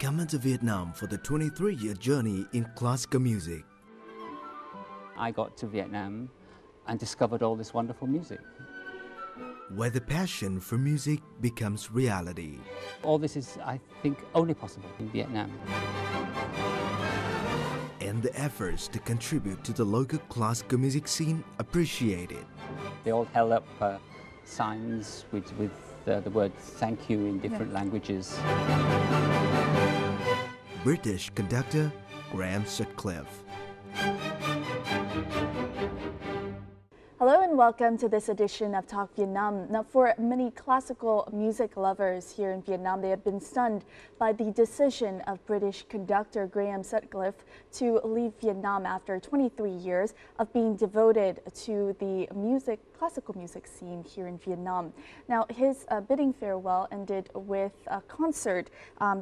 coming to Vietnam for the 23-year journey in classical music. I got to Vietnam and discovered all this wonderful music. Where the passion for music becomes reality. All this is, I think, only possible in Vietnam. And the efforts to contribute to the local classical music scene appreciated. They all held up signs with the word thank you in different languages. British conductor Graham Sutcliffe. Hello and welcome to this edition of Talk Vietnam. Now, for many classical music lovers here in Vietnam, they have been stunned by the decision of British conductor Graham Sutcliffe to leave Vietnam after 23 years of being devoted to the classical music scene here in Vietnam. Now, his bidding farewell ended with a concert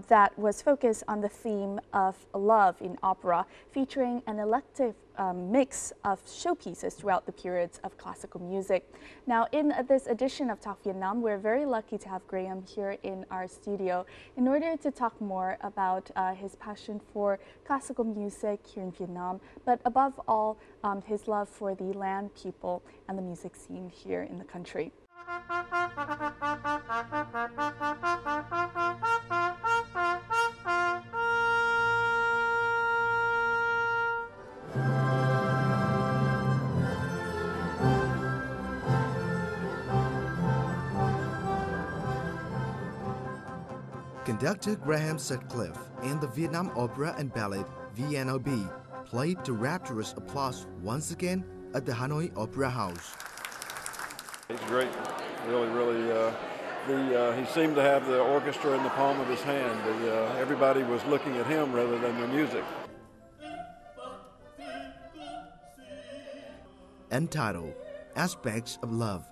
that was focused on the theme of love in opera, featuring an elective mix of showpieces throughout the periods of classical music. Now, in this edition of Talk Vietnam, we're very lucky to have Graham here in our studio in order to talk more about his passion for classical music here in Vietnam, but above all, his love for the land people and the music scene here in the country. Conductor Graham Sutcliffe and the Vietnam Opera and Ballet VNOB played to rapturous applause once again at the Hanoi Opera House. He's great, really. He seemed to have the orchestra in the palm of his hand. Everybody was looking at him rather than the music. Entitled Aspects of Love,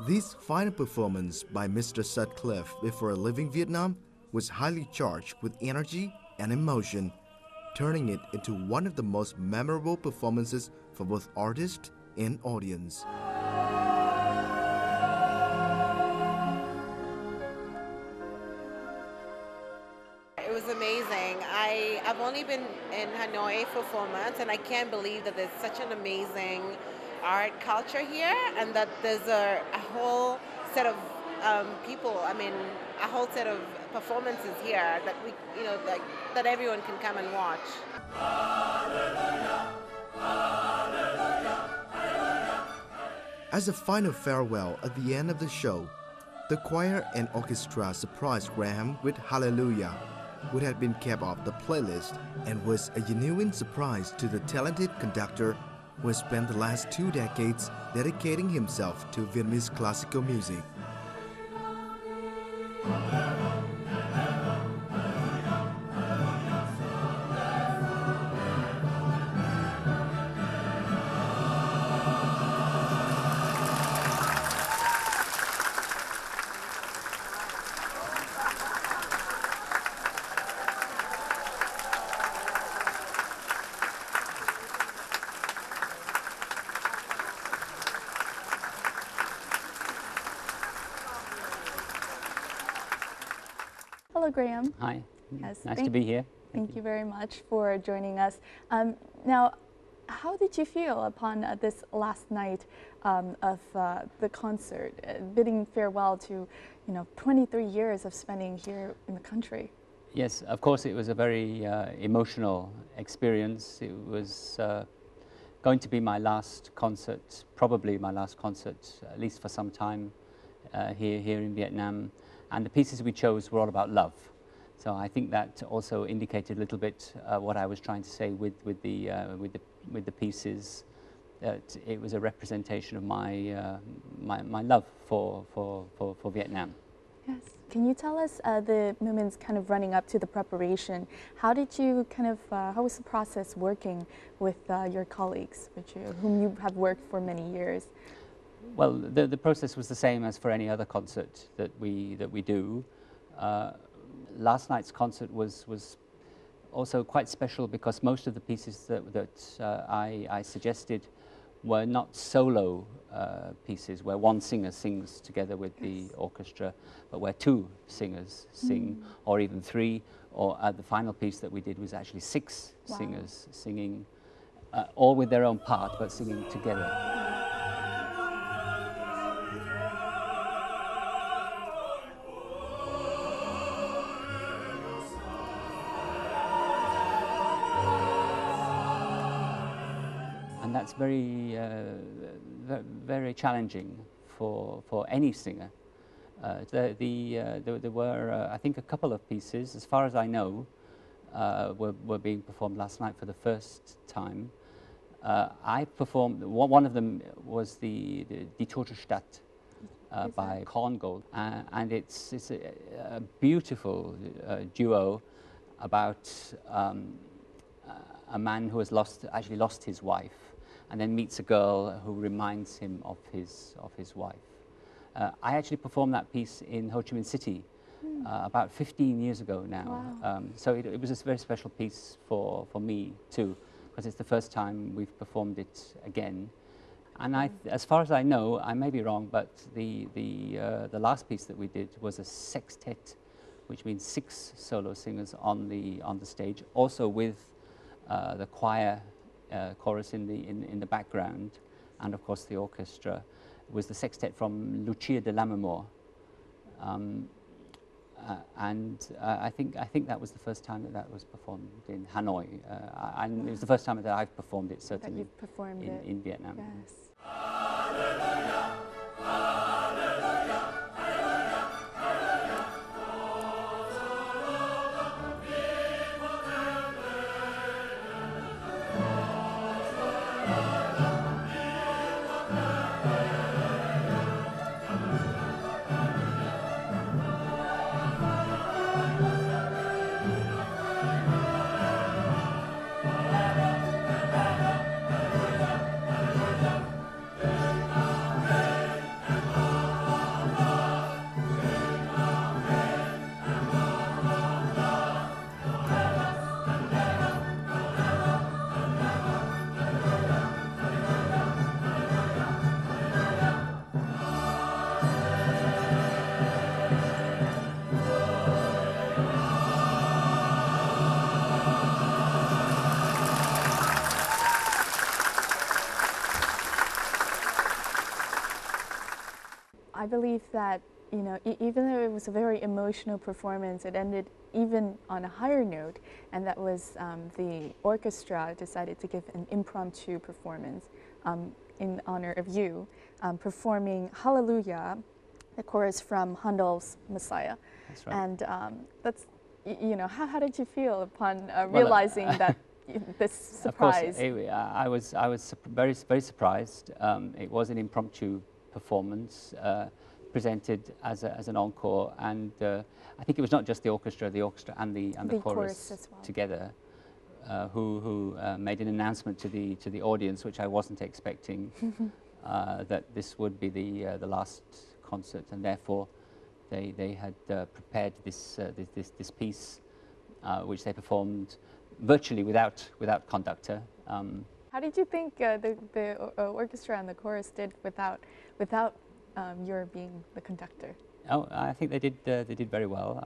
this final performance by Mr. Sutcliffe before leaving Vietnam was highly charged with energy and emotion, turning it into one of the most memorable performances for both artist and audience. It was amazing. I've only been in Hanoi for 4 months, and I can't believe that there's such an amazing art culture here, and that there's a whole set of people. I mean, a whole set of performances here that that everyone can come and watch. As a final farewell at the end of the show, the choir and orchestra surprised Graham with Hallelujah, which had been kept off the playlist and was a genuine surprise to the talented conductor who has spent the last 2 decades dedicating himself to Vietnamese classical music. Hello, Graham. Hi, Yes, nice to be here. Thank you very much for joining us. Now, how did you feel upon this last night of the concert, bidding farewell to 23 years of spending here in the country? Yes, of course, it was a very emotional experience. It was going to be my last concert, probably my last concert, at least for some time here in Vietnam. And the pieces we chose were all about love. So I think that also indicated a little bit what I was trying to say with the pieces. That it was a representation of my love for Vietnam. Yes. Can you tell us the moments kind of running up to the preparation? How did you how was the process working with your colleagues, whom you have worked for many years? Well, the process was the same as for any other concert that we do. Last night's concert was also quite special because most of the pieces that I suggested were not solo pieces where one singer sings together with the orchestra, but where two singers sing, or even three, or the final piece that we did was actually six singers singing, all with their own part, but singing together. And that's very, very challenging for any singer. There were, I think, a couple of pieces, as far as I know, were being performed last night for the first time. I performed, one of them was the Die Tote Stadt by Korngold, and it's a beautiful duo about a man who has actually lost his wife, and then meets a girl who reminds him of his wife. I actually performed that piece in Ho Chi Minh City about 15 years ago now. Wow. So it was a very special piece for me too, because it's the first time we've performed it again. And as far as I know, I may be wrong, but the last piece that we did was a sextet, which means 6 solo singers on the stage, also with the choir chorus in the background, and of course the orchestra. Was the sextet from Lucia de Lammermoor, and I think that was the first time that was performed in Hanoi, and it was the first time that I've performed it, certainly you've performed in Vietnam. Yes. I believe that, you know, even though it was a very emotional performance, it ended even on a higher note, and that was the orchestra decided to give an impromptu performance in honor of you, performing Hallelujah, the chorus from Handel's Messiah. That's right. And that's, you know, how did you feel upon realizing that this surprise? Of course, I was very surprised. It was an impromptu performance presented as an encore, and I think it was not just the orchestra and the chorus as well together who made an announcement to the audience, which I wasn't expecting, that this would be the last concert, and therefore they had prepared this piece, which they performed virtually without conductor. How did you think the orchestra and the chorus did without your being the conductor? Oh, I think they did very well.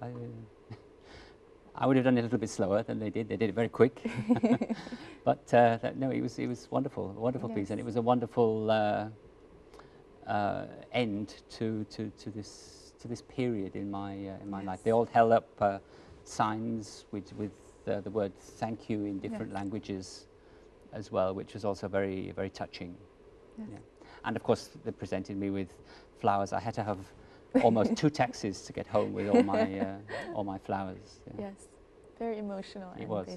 I would have done it a little bit slower than they did. They did it very quick, but no, it was wonderful, a wonderful piece, and it was a wonderful end to this period in my life. They all held up signs with the word "thank you" in different languages as well, which was also very, very touching. Yes. Yeah. And of course, they presented me with flowers. I had to have almost 2 taxis to get home with all my flowers. Yeah. Yes, very emotional. It was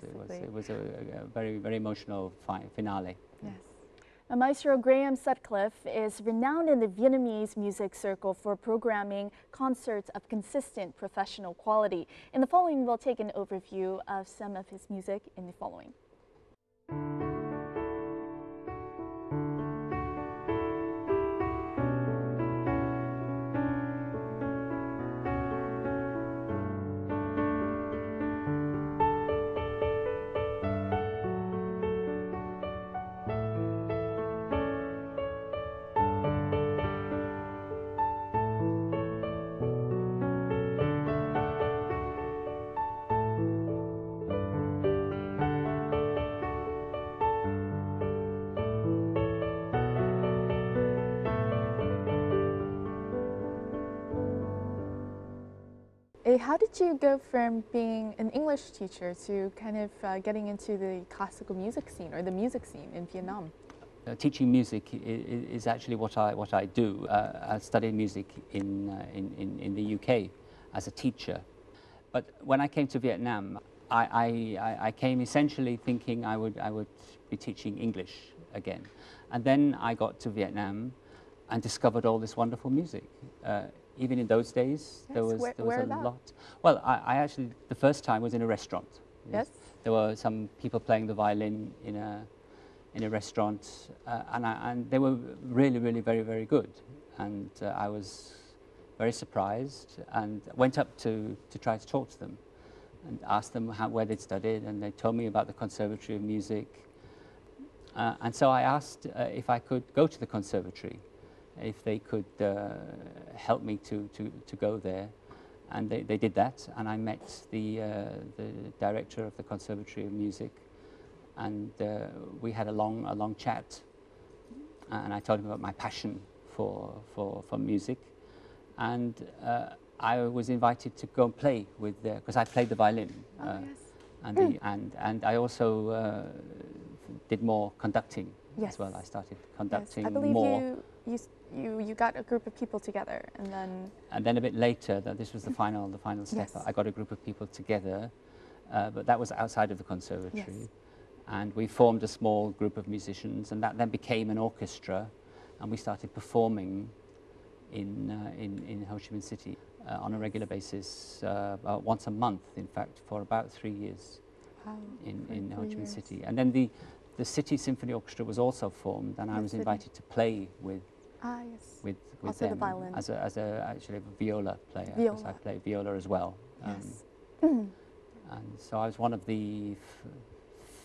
a very, very emotional finale. Yes. Now, Maestro Graham Sutcliffe is renowned in the Vietnamese music circle for programming concerts of consistent professional quality. In the following, we'll take an overview of some of his music in the following. How did you go from being an English teacher to kind of getting into the classical music scene or the music scene in Vietnam? Teaching music is actually what I do. I studied music in the UK as a teacher, but when I came to Vietnam, I came essentially thinking I would be teaching English again, and then I got to Vietnam and discovered all this wonderful music. Even in those days, Yes, there was where a about? lot. Well, I actually, the first time was in a restaurant. Yes. There were some people playing the violin in a restaurant, and they were really, really very, very good. And I was very surprised and went up to try to talk to them and asked them where they'd studied, and they told me about the Conservatory of Music. And so I asked if I could go to the conservatory, if they could help me to go there. And they did that, and I met the director of the Conservatory of Music, and we had a long chat, and I told him about my passion for music, and I was invited to go and play with because I played the violin, Yes. and I also did more conducting Yes. as well. I started conducting Yes. I believe more. you got a group of people together, and then A bit later, this was the final step. Yes. I got a group of people together, but that was outside of the conservatory. Yes. And we formed a small group of musicians, and that then became an orchestra, and we started performing in Ho Chi Minh City on a regular basis, about once a month, in fact, for about 3 years. wow, in for Ho Chi 3 Minh years. City. And then the City Symphony Orchestra was also formed, and I Yes, was it is. invited to play with Yes. with Also the them violin. as actually a viola player, Viola. because I play viola as well. Yes. And so I was one of the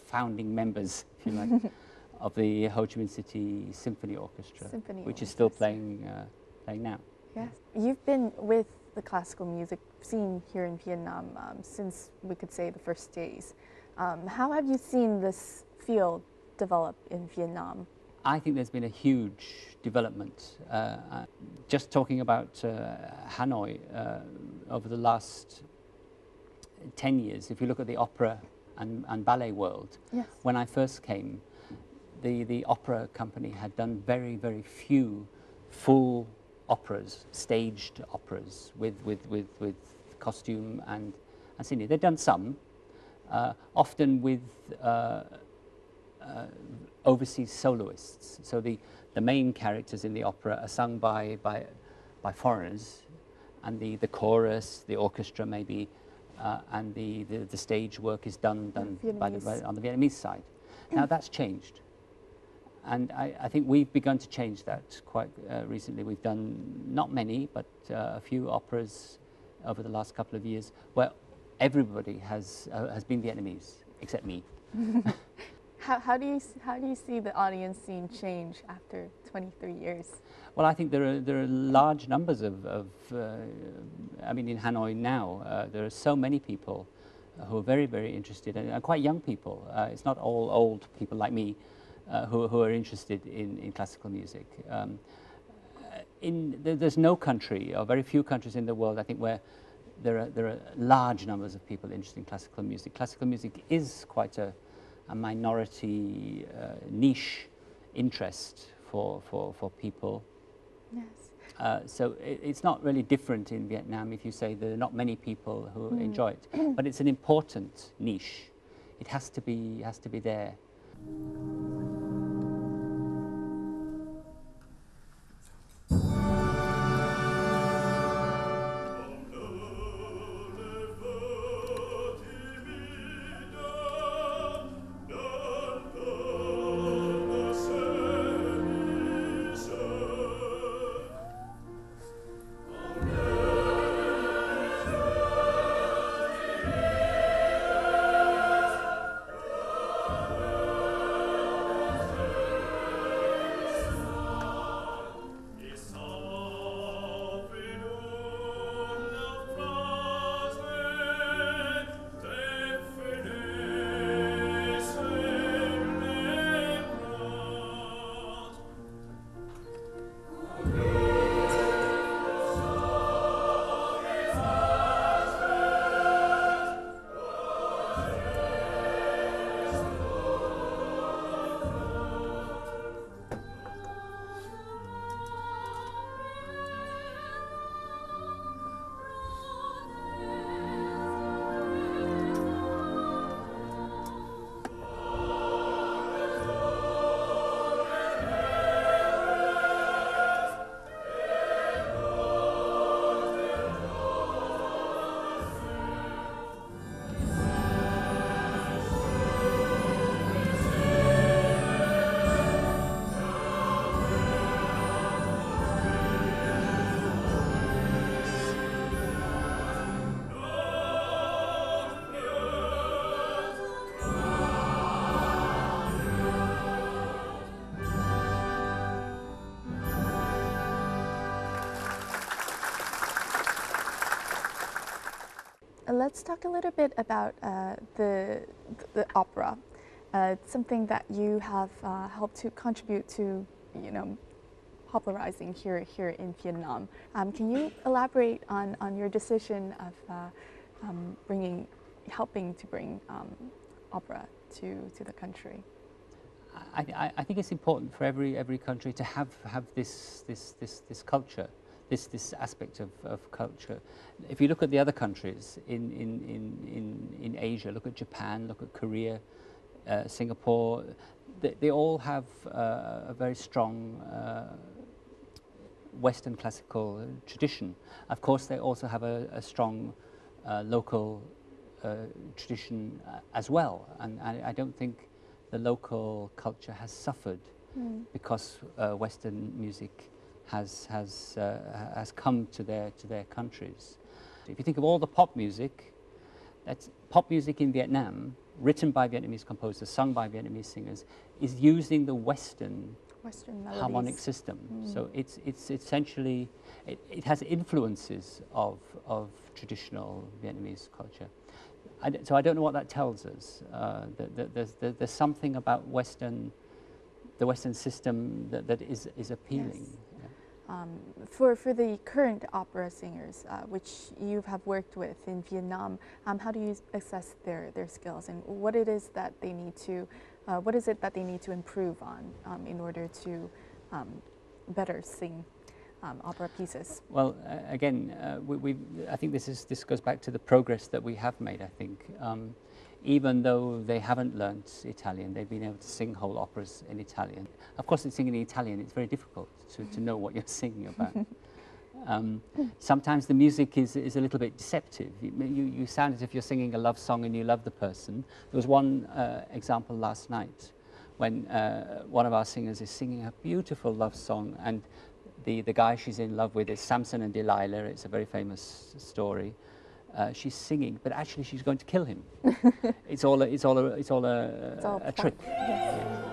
founding members, if you like, of the Ho Chi Minh City Symphony Orchestra, Symphony which is still Orchestra. playing now. Yes. You've been with the classical music scene here in Vietnam since, we could say, the first days. How have you seen this field develop in Vietnam? I think there's been a huge development. Just talking about Hanoi, over the last 10 years, if you look at the opera and ballet world, Yes. when I first came, the opera company had done very, very few full operas, staged operas with costume and scenery. They'd done some, often with overseas soloists. So the main characters in the opera are sung by foreigners, and the chorus, the orchestra maybe, and the stage work is done on the Vietnamese side. Now that's changed, and I think we've begun to change that quite recently. We've done not many, but a few operas over the last couple of years where everybody has been Vietnamese except me. How do you see the audience scene change after 23 years? Well, I think there are large numbers of I mean, in Hanoi now, there are so many people who are very, very interested, and quite young people. It's not all old people like me who are interested in classical music. There's no country, or very few countries in the world, I think, where there are large numbers of people interested in classical music. Classical music is quite a minority niche interest for people. Yes. So it's not really different in Vietnam if you say there are not many people who enjoy it, but it's an important niche. It has to be there. let's talk a little bit about the opera. It's something that you have helped to contribute to, popularizing here in Vietnam. Can you elaborate on your decision of helping to bring opera to the country? I think it's important for every country to have this culture, this aspect of culture. If you look at the other countries in Asia, look at Japan, look at Korea, Singapore, they all have a very strong Western classical tradition. Of course, they also have a strong local tradition as well, and I don't think the local culture has suffered because Western music has come to their countries. If you think of all the pop music, that's pop music in Vietnam, written by Vietnamese composers, sung by Vietnamese singers, is using the Western harmonic system. So it's essentially, it has influences of traditional Vietnamese culture. So I don't know what that tells us. There's something about the Western system that is appealing. Yes. For the current opera singers, which you have worked with in Vietnam, how do you assess their skills, and what it is that they need to, what is it that they need to improve on in order to better sing opera pieces? Well, again, I think this goes back to the progress that we have made. I think even though they haven't learnt Italian, they've been able to sing whole operas in Italian. Of course, in singing in Italian, it's very difficult to know what you're singing about. Sometimes the music is a little bit deceptive. You sound as if you're singing a love song and you love the person. There was one example last night when one of our singers is singing a beautiful love song, and the guy she's in love with is Samson and Delilah. It's a very famous story. She's singing, but actually she's going to kill him. It's all a trick. Yes.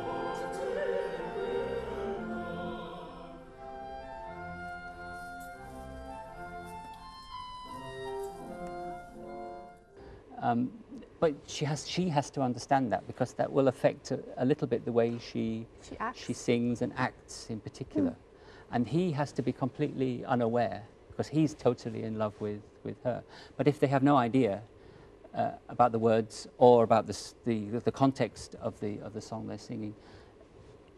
But she has to understand that, because that will affect a little bit the way she sings and acts in particular. And he has to be completely unaware, because he's totally in love with her. But if they have no idea about the words or about the context of the song they're singing,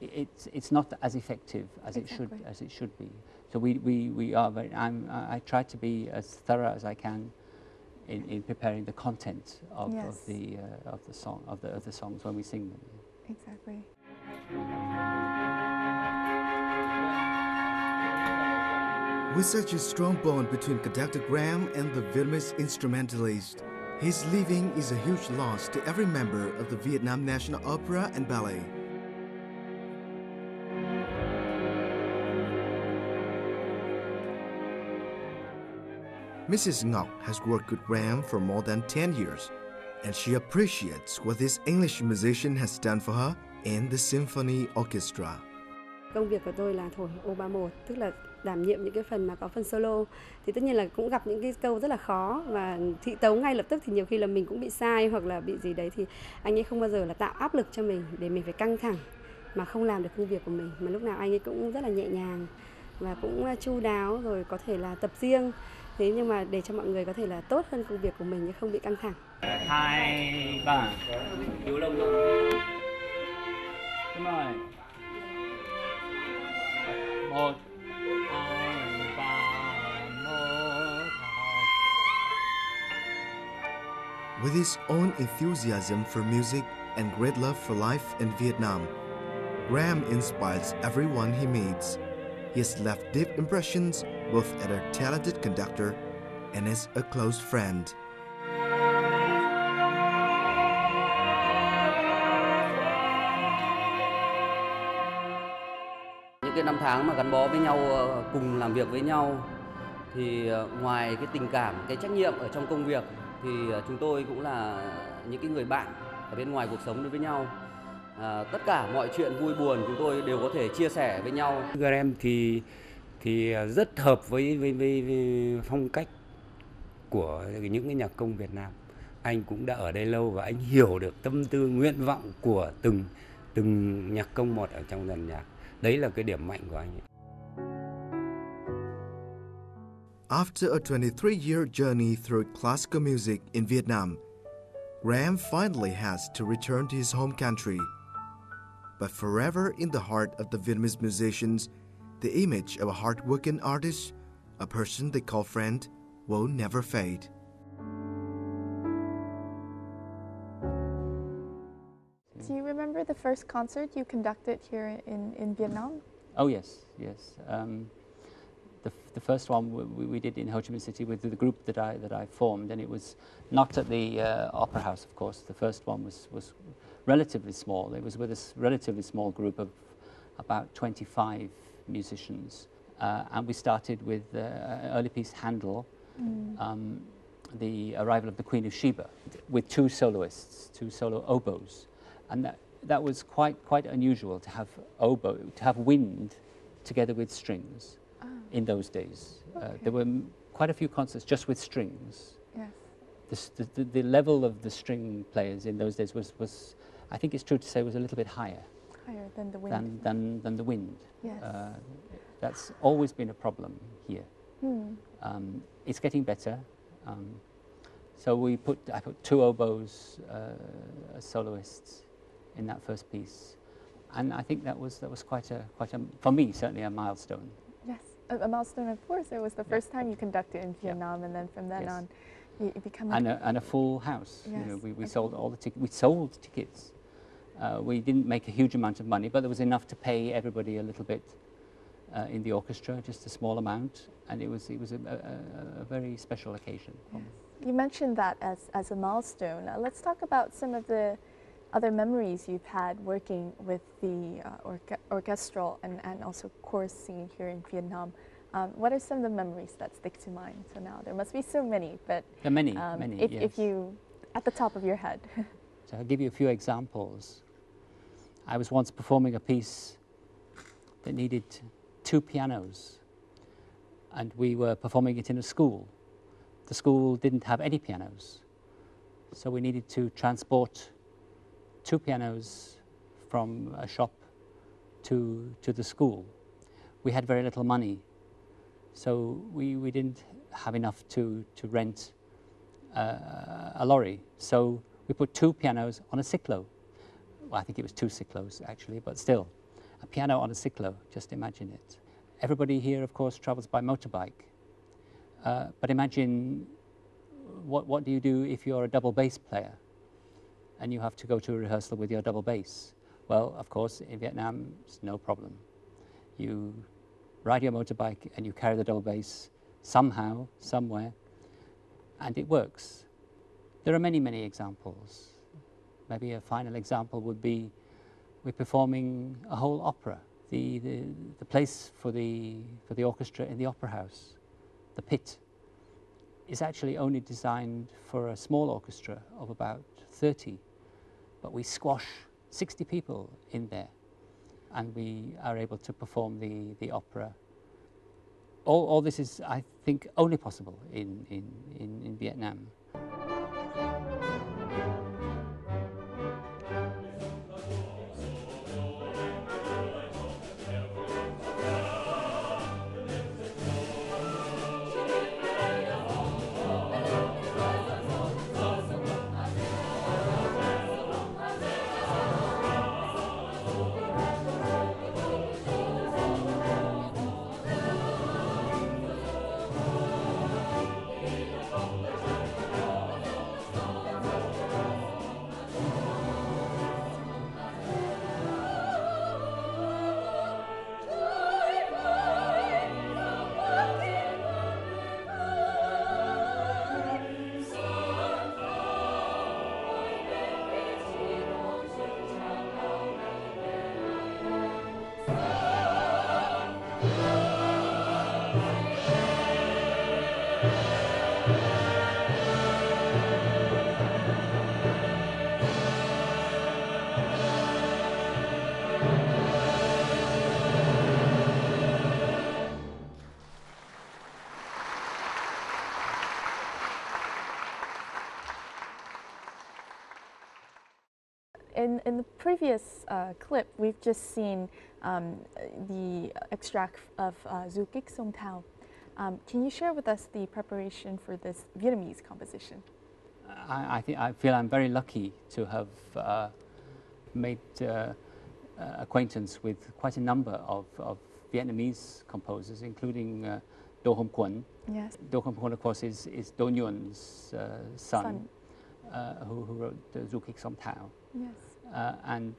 it's not as effective as Exactly. it should be. So we are very. I try to be as thorough as I can in preparing the content of the songs when we sing them. Exactly. With such a strong bond between conductor Graham and the Vietnamese instrumentalist, his leaving is a huge loss to every member of the Vietnam National Opera and Ballet. Mrs. Ngoc has worked with Graham for more than 10 years, and she appreciates what this English musician has done for her in the symphony orchestra. Công việc của tôi là thổi O31, tức là đảm nhiệm những cái phần mà có phần solo. Thì tất nhiên là cũng gặp những cái câu rất là khó và thị tấu ngay lập tức, thì nhiều khi là mình cũng bị sai hoặc là bị gì đấy, thì anh ấy không bao giờ là tạo áp lực cho mình để mình phải căng thẳng mà không làm được công việc của mình, mà lúc nào anh ấy cũng rất là nhẹ nhàng và cũng chu đáo, rồi có thể là tập riêng. Thế nhưng mà để cho mọi người có thể là tốt hơn công việc của mình chứ không bị căng thẳng. 2, 3. Yếu lông luôn. Đúng rồi. 1, 2, 3, 1, 2. With his own enthusiasm for music and great love for life in Vietnam, Graham inspires everyone he meets. He has left deep impressions both as a talented conductor and as a close friend. Những cái năm tháng mà gắn bó với nhau, cùng làm việc với nhau, thì ngoài cái tình cảm, cái trách nhiệm ở trong công việc, thì chúng tôi cũng là những cái người bạn ở bên ngoài cuộc sống đối với nhau. Tất cả mọi chuyện vui buồn chúng tôi đều có thể chia sẻ với nhau. Graham thì rất hợp với phong cách của những cái nhạc công Việt Nam. Anh cũng đã ở đây lâu và anh hiểu được tâm tư, nguyện vọng của từng nhạc công một ở trong dàn nhạc. Đấy là cái điểm mạnh của anh ấy. After a 23-year journey through classical music in Vietnam, Graham finally has to return to his home country. But forever in the heart of the Vietnamese musicians, the image of a hard-working artist, a person they call friend, will never fade. Do you remember the first concert you conducted here in Vietnam? Oh yes, yes. The first one we did in Ho Chi Minh City with the group that I formed, and it was not at the Opera House, of course. The first one was relatively small. It was with a relatively small group of about 25 musicians, and we started with an early piece, Handel, the arrival of the Queen of Sheba, with two soloists, two solo oboes, and that was quite unusual to have wind together with strings. In those days, there were quite a few concerts just with strings. Yes. The level of the string players in those days was, I think it's true to say, was a little bit higher than the wind. Than the wind. Yes. That's always been a problem here. It's getting better. So I put two oboes as soloists in that first piece, and I think that was quite a for me certainly a milestone. Yes, a milestone, of course. It was the first time you conducted in Vietnam, and then from then on, you become and a full house. Yes. You know, we sold all the tickets. We sold tickets. We didn't make a huge amount of money, but there was enough to pay everybody a little bit in the orchestra, just a small amount, and it was a very special occasion. Yes. You mentioned that as a milestone. Let's talk about some of the other memories you've had working with the orchestral and also chorus scene here in Vietnam. What are some of the memories that stick to mind? So now there must be so many, but there are many. If you, at the top of your head. So I'll give you a few examples. I was once performing a piece that needed two pianos, and we were performing it in a school. The school didn't have any pianos, so we needed to transport two pianos from a shop to the school. We had very little money, so we didn't have enough to rent a lorry. So we put two pianos on a cyclo. Well, I think it was two cyclos actually, but still, a piano on a cyclo, just imagine it. Everybody here, of course, travels by motorbike, but imagine what do you do if you're a double bass player and you have to go to a rehearsal with your double bass? Well, of course, in Vietnam, it's no problem. You ride your motorbike and you carry the double bass somehow, somewhere, and it works. There are many, many examples. Maybe a final example would be we're performing a whole opera. The place for the orchestra in the Opera House, the pit, is actually only designed for a small orchestra of about 30, but we squash 60 people in there, and we are able to perform the opera. All this is, I think, only possible in Vietnam. In the previous clip, we've just seen the extract of Du Kích Sông Thao. Can you share with us the preparation for this Vietnamese composition? I feel I'm very lucky to have made acquaintance with quite a number of Vietnamese composers, including Do Hom Quân. Yes. Do Hom Quân, of course, is Do Nguyen's son. Who wrote Du Kích Sông Thao. Yes. And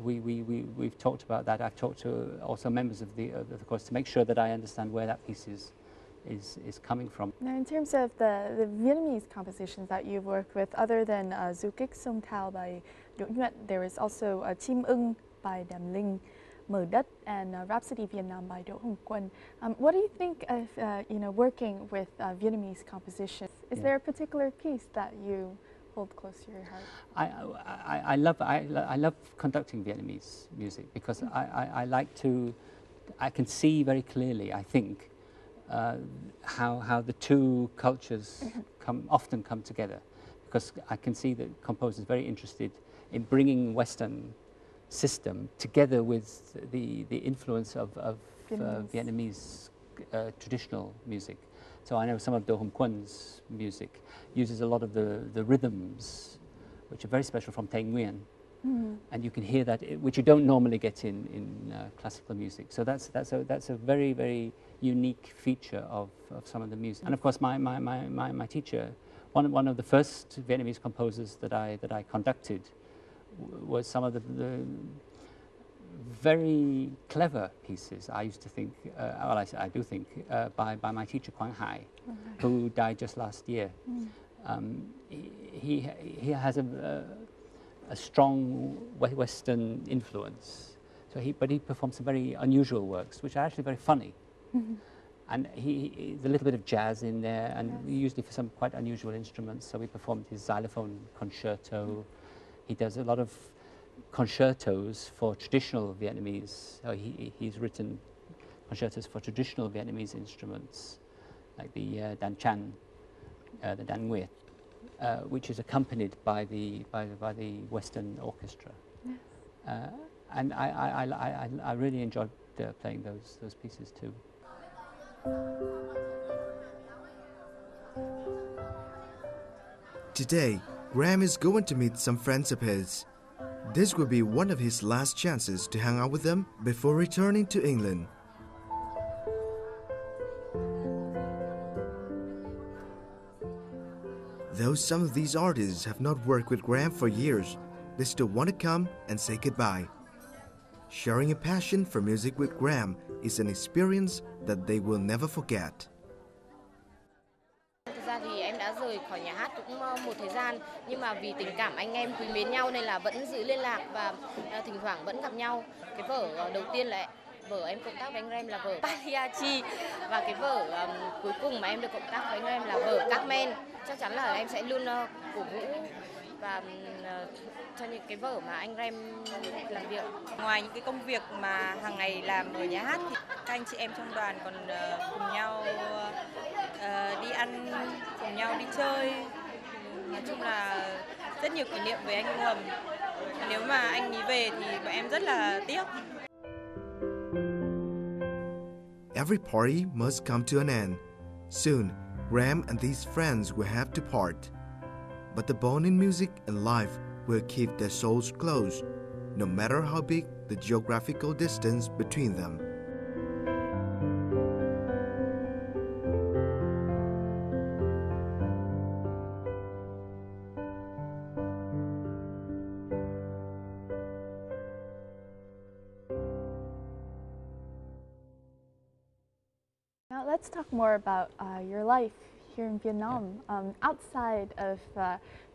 we've talked about that. I've talked to also members of the course to make sure that I understand where that piece is coming from. Now, in terms of the Vietnamese compositions that you've worked with, other than Du Kích Sông Thao by Do Nguyen, there is also Chim Ưng by Đàm Linh, Mở Đất, and Rhapsody Vietnam by Do Hom Quân. What do you think of working with Vietnamese compositions? Is there a particular piece that you hold close to your heart? I love conducting Vietnamese music because I like to. I can see very clearly, I think, how the two cultures often come together, because I can see that composers are very interested in bringing Western system together with the influence of Vietnamese traditional music. So I know some of Do Hom Quân music uses a lot of the rhythms, which are very special from Tây Nguyên, and you can hear that, which you don't normally get in classical music. So that's a very, very unique feature of some of the music. And of course, my teacher, one of the first Vietnamese composers that I conducted, was some of the very clever pieces, I used to think, well, I do think, by my teacher Quang Hai, who died just last year. He has a strong Western influence, but he performed some very unusual works, which are actually very funny. And there's a little bit of jazz in there, and usually for some quite unusual instruments. So we performed his xylophone concerto. He does a lot of concertos for traditional Vietnamese. So he's written concertos for traditional Vietnamese instruments, like the Dan Chan, the Dan Nguyệt, which is accompanied by the Western orchestra. Yes. And I really enjoyed playing those pieces too. Today, Graham is going to meet some friends of his. This will be one of his last chances to hang out with them before returning to England. Though some of these artists have not worked with Graham for years, they still want to come and say goodbye. Sharing a passion for music with Graham is an experience that they will never forget. Thực ra thì em đã rời khỏi nhà hát cũng một thời gian, nhưng mà vì tình cảm anh em quý mến nhau nên là vẫn giữ liên lạc và thỉnh thoảng vẫn gặp nhau. Cái vở đầu tiên là vở em cộng tác với anh Graham là vở Pagliacci, và cái vở cuối cùng mà em được cộng tác với anh Graham là vở Carmen. Chắc chắn là em sẽ luôn cổ vũ và cho những cái vở mà anh Graham làm việc. Ngoài những cái công việc mà hàng ngày làm ở nhà hát thì các anh chị em trong đoàn còn cùng nhau đi ăn, cùng nhau đi chơi. Nói chung là rất nhiều kỷ niệm với anh Graham. Nếu mà anh ấy về thì bọn em rất là tiếc. Every party must come to an end. Soon, Graham and these friends will have to part. But the bond in music and life will keep their souls close, no matter how big the geographical distance between them. Now let's talk more about your life here in Vietnam, outside of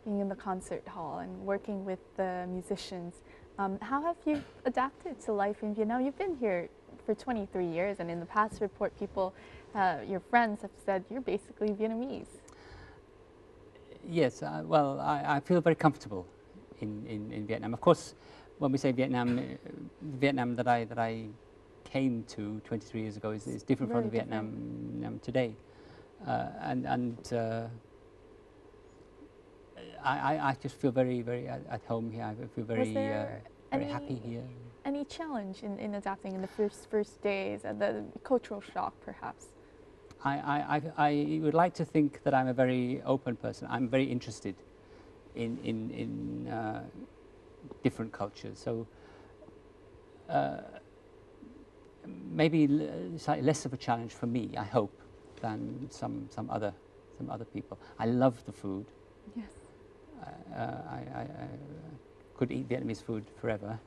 being in the concert hall and working with the musicians. How have you adapted to life in Vietnam? You've been here for 23 years, and in the past report, your friends have said you're basically Vietnamese. Yes, well, I feel very comfortable in Vietnam. Of course, when we say Vietnam, Vietnam that I came to 23 years ago is different from the Vietnam today. I just feel very, very at home here. I feel very, very happy here. Any challenge in adapting in the first days, and the cultural shock, perhaps? I would like to think that I'm a very open person. I'm very interested in different cultures. So maybe slightly less of a challenge for me, I hope, than some other people. I love the food. Yes. I could eat Vietnamese food forever.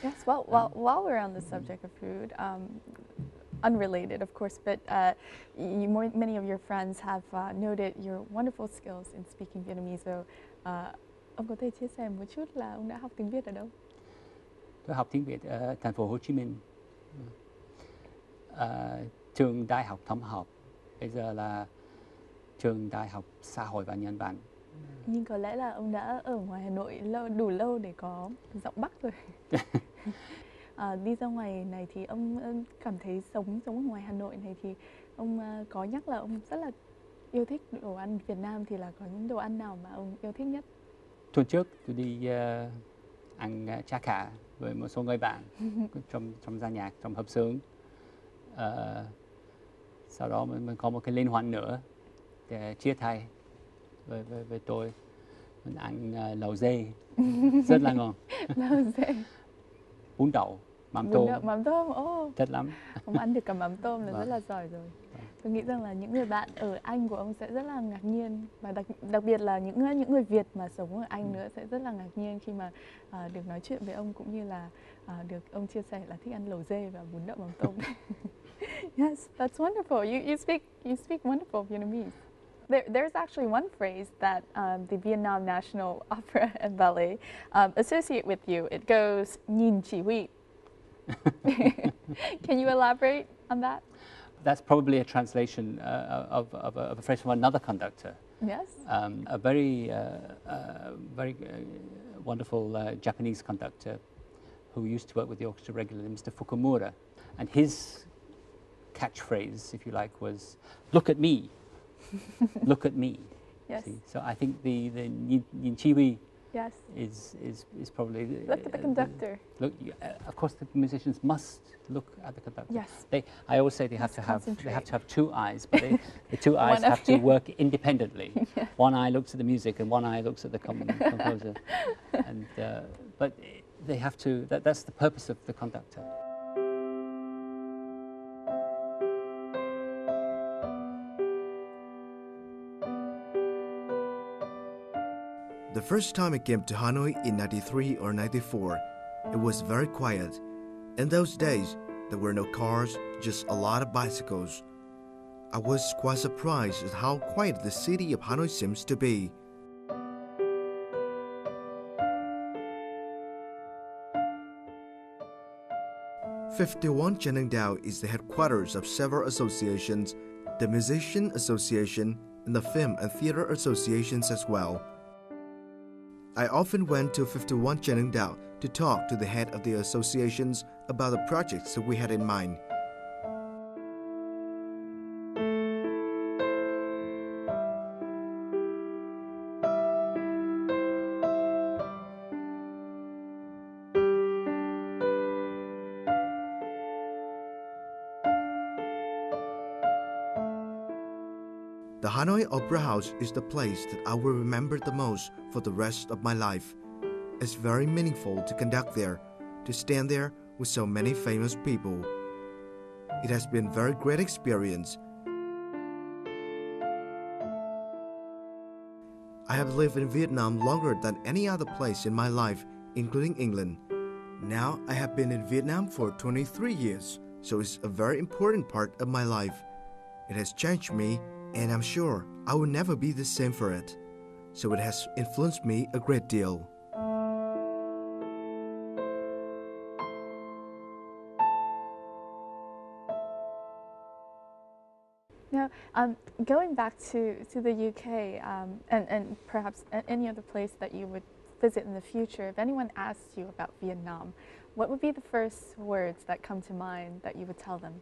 Yes. Well, while we're on the subject of food, unrelated, of course, but many of your friends have noted your wonderful skills in speaking Vietnamese. So, ông có thể chia sẻ một chút là ông đã học tiếng Việt ở đâu? Tôi học tiếng Việt ở thành phố Hồ Chí Minh, trường Đại học Tổng hợp. Bây giờ là trường Đại học Xã hội và Nhân văn. Nhưng có lẽ là ông đã ở ngoài Hà Nội đủ lâu để có giọng Bắc rồi. Đi ra ngoài này thì ông cảm thấy sống ở ngoài Hà Nội này thì ông có nhắc là ông rất là yêu thích đồ ăn Việt Nam, thì là có những đồ ăn nào mà ông yêu thích nhất? Tuần trước tôi đi ăn chả cá với một số người bạn trong gia nhạc, trong hợp xướng. Sau đó mình có một cái liên hoan nữa để chia tay với tôi. Mình ăn lẩu dê rất là ngon. Lẩu dê, bún đậu, mắm tôm. Mắm tôm, Thật lắm. Ông ăn được cả mắm tôm là rất là giỏi rồi. Tôi nghĩ rằng là những người bạn ở Anh của ông sẽ rất là ngạc nhiên, và đặc biệt là những người Việt mà sống ở Anh nữa sẽ rất là ngạc nhiên khi mà được nói chuyện với ông, cũng như là được ông chia sẻ là thích ăn lẩu dê và bún đậu mắm tôm. Yes, that's wonderful. You speak wonderful Vietnamese. There's actually one phrase that the Vietnam National Opera and Ballet associate with you. It goes "nhìn chỉ huy." Can you elaborate on that? That's probably a translation of a phrase from another conductor. Yes. A very wonderful Japanese conductor who used to work with the orchestra regularly, Mr. Fukumura, and his catchphrase, if you like, was "Look at me." Look at me. Yes. See? So I think the Nhìn chỉ huy yes. is probably look at the conductor. Of course, the musicians must look at the conductor. Yes. I always say they have to have two eyes, but the two eyes have to work independently. Yeah. One eye looks at the music, and one eye looks at the composer. And but they have to. That's the purpose of the conductor. The first time I came to Hanoi in 93 or 94, it was very quiet. In those days, there were no cars, just a lot of bicycles. I was quite surprised at how quiet the city of Hanoi seems to be. "51 Trần Hưng Đạo is the headquarters of several associations, the Musician Association and the Film and Theater Associations as well. I often went to 51 Trần Hưng Đạo to talk to the head of the associations about the projects that we had in mind. The Hanoi Opera House is the place that I will remember the most for the rest of my life. It's very meaningful to conduct there, to stand there with so many famous people. It has been a very great experience. I have lived in Vietnam longer than any other place in my life, including England. Now I have been in Vietnam for 23 years, so it's a very important part of my life. It has changed me, and I'm sure I will never be the same for it. So it has influenced me a great deal. Now, going back to the UK and perhaps any other place that you would visit in the future, if anyone asked you about Vietnam, what would be the first words that come to mind that you would tell them?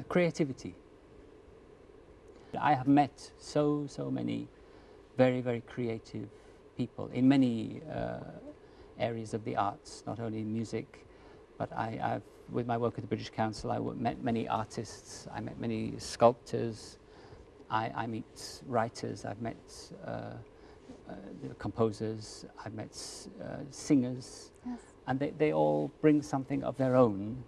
Creativity. I have met so many very, very creative people in many areas of the arts, not only music, but I've, with my work at the British Council, I met many artists, I met many sculptors, I meet writers, I've met composers, I've met singers, yes. And they all bring something of their own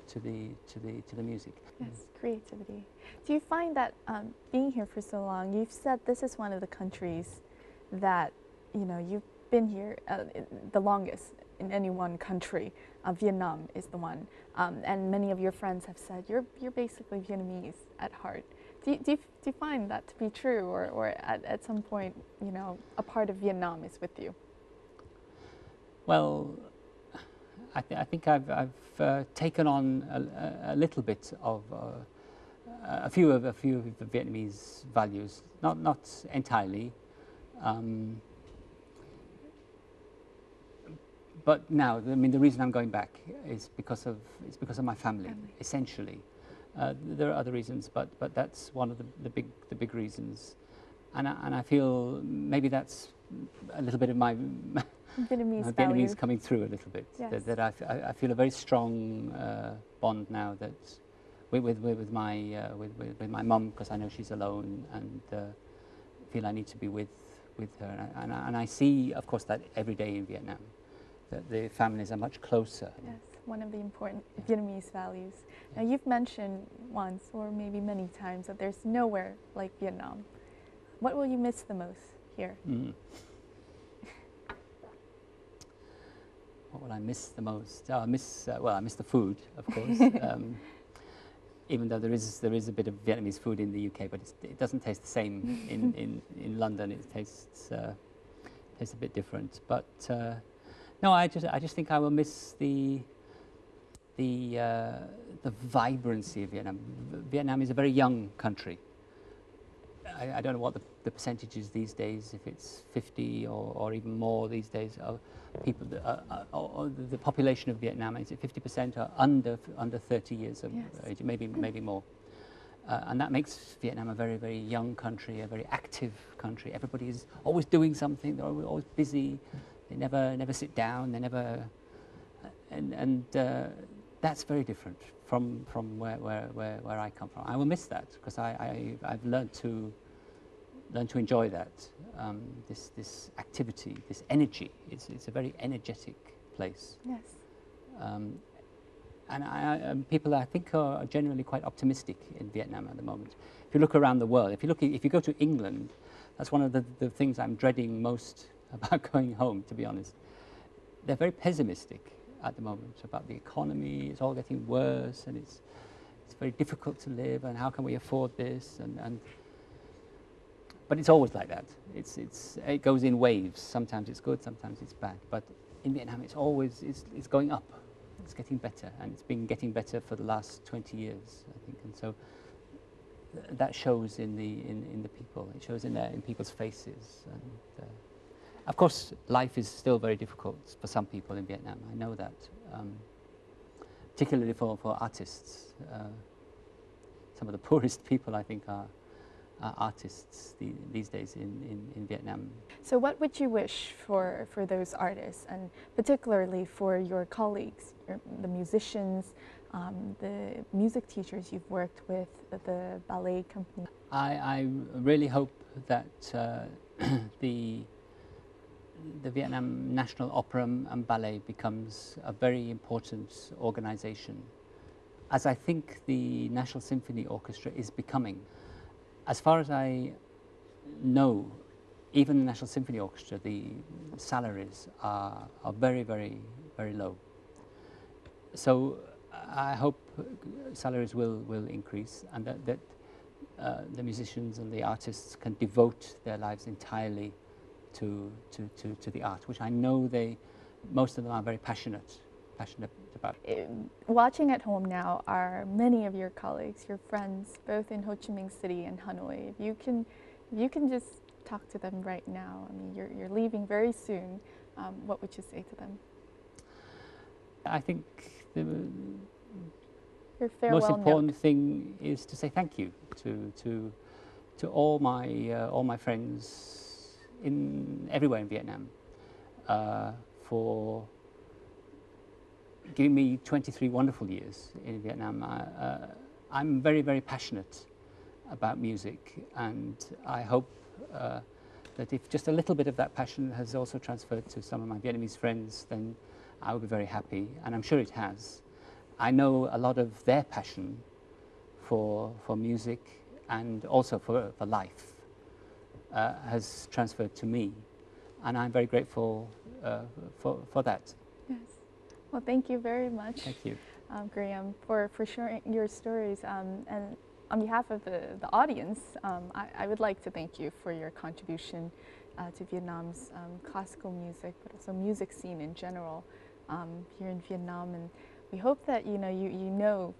to the music. Yes, creativity. Do you find that being here for so long, you've said this is one of the countries that, you know, you've been here the longest in any one country. Vietnam is the one, and many of your friends have said you're basically Vietnamese at heart. Do you find that to be true, or at some point, you know, a part of Vietnam is with you? Well, I think I've taken on a little bit of a few of the Vietnamese values, not entirely. But now, I mean, the reason I'm going back is because of my family. Essentially. There are other reasons, but that's one of the big reasons, and I feel maybe that's a little bit of my Vietnamese coming through a little bit. Yes. That I feel a very strong bond now that with my mum, because I know she's alone, and feel I need to be with her, and I see, of course, that every day in Vietnam, that the families are much closer. Yes, one of the important Vietnamese values. Now, you've mentioned once, or maybe many times, that there's nowhere like Vietnam. What will you miss the most here? What will I miss the most? Oh, I miss the food, of course. Even though there is a bit of Vietnamese food in the UK, but it doesn't taste the same in London. It tastes a bit different. But no, I just think I will miss the vibrancy of Vietnam. Vietnam is a very young country. I don't know what the percentage is these days, if it's 50 or even more these days, of people, the population of Vietnam, is it 50% are under 30 years of age, maybe more. And that makes Vietnam a very, very young country, a very active country. Everybody is always doing something, they're always busy, they never sit down, they never, and that's very different from where I come from. I will miss that, because I've learned to enjoy that, this activity, this energy. It's a very energetic place. Yes. And people, I think, are generally quite optimistic in Vietnam at the moment. If you look around the world, if you go to England, that's one of the things I'm dreading most about going home, to be honest. They're very pessimistic at the moment about the economy. It's all getting worse, and it's very difficult to live, and how can we afford this? But it's always like that. It goes in waves. Sometimes it's good, sometimes it's bad. But in Vietnam, it's always it's going up. It's getting better, and it's been getting better for the last 20 years, I think. And so that shows in the people. It shows in people's faces. And of course, life is still very difficult for some people in Vietnam. I know that, particularly for artists. Some of the poorest people, I think, are artists these days in Vietnam. So what would you wish for those artists, and particularly for your colleagues, the musicians, the music teachers you've worked with, the ballet company? I really hope that the Vietnam National Opera and Ballet becomes a very important organization, as I think the National Symphony Orchestra is becoming. As far as I know, even the National Symphony Orchestra, the salaries are very, very, very low. So I hope salaries will increase, and that the musicians and the artists can devote their lives entirely to the art, which I know most of them are very passionate about. Watching at home now are many of your colleagues, your friends, both in Ho Chi Minh City and Hanoi. If you can just talk to them right now. I mean, you're leaving very soon. What would you say to them? I think the your farewell most important note. thing is to say thank you to to all my friends everywhere in Vietnam for giving me 23 wonderful years in Vietnam. I'm very, very passionate about music, and I hope that if just a little bit of that passion has also transferred to some of my Vietnamese friends, then I will be very happy, and I'm sure it has. I know a lot of their passion for music and also for life has transferred to me, and I'm very grateful for that. Yes. Well, thank you very much. Thank you. Graham, for sharing your stories. And on behalf of the audience, I would like to thank you for your contribution to Vietnam's classical music, but also music scene in general here in Vietnam. And we hope that you know,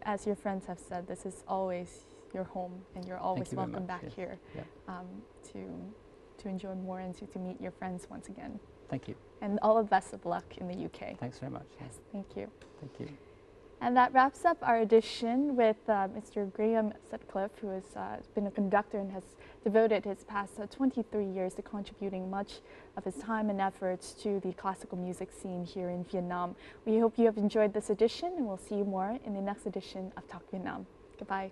as your friends have said, this is always your home, and you're always welcome back here to enjoy more and to meet your friends once again. Thank you. And all the best of luck in the UK. Thanks very much. Yes, thank you. Thank you. And that wraps up our edition with Mr. Graham Sutcliffe, who has been a conductor and has devoted his past 23 years to contributing much of his time and efforts to the classical music scene here in Vietnam. We hope you have enjoyed this edition, and we'll see you more in the next edition of Talk Vietnam. Goodbye.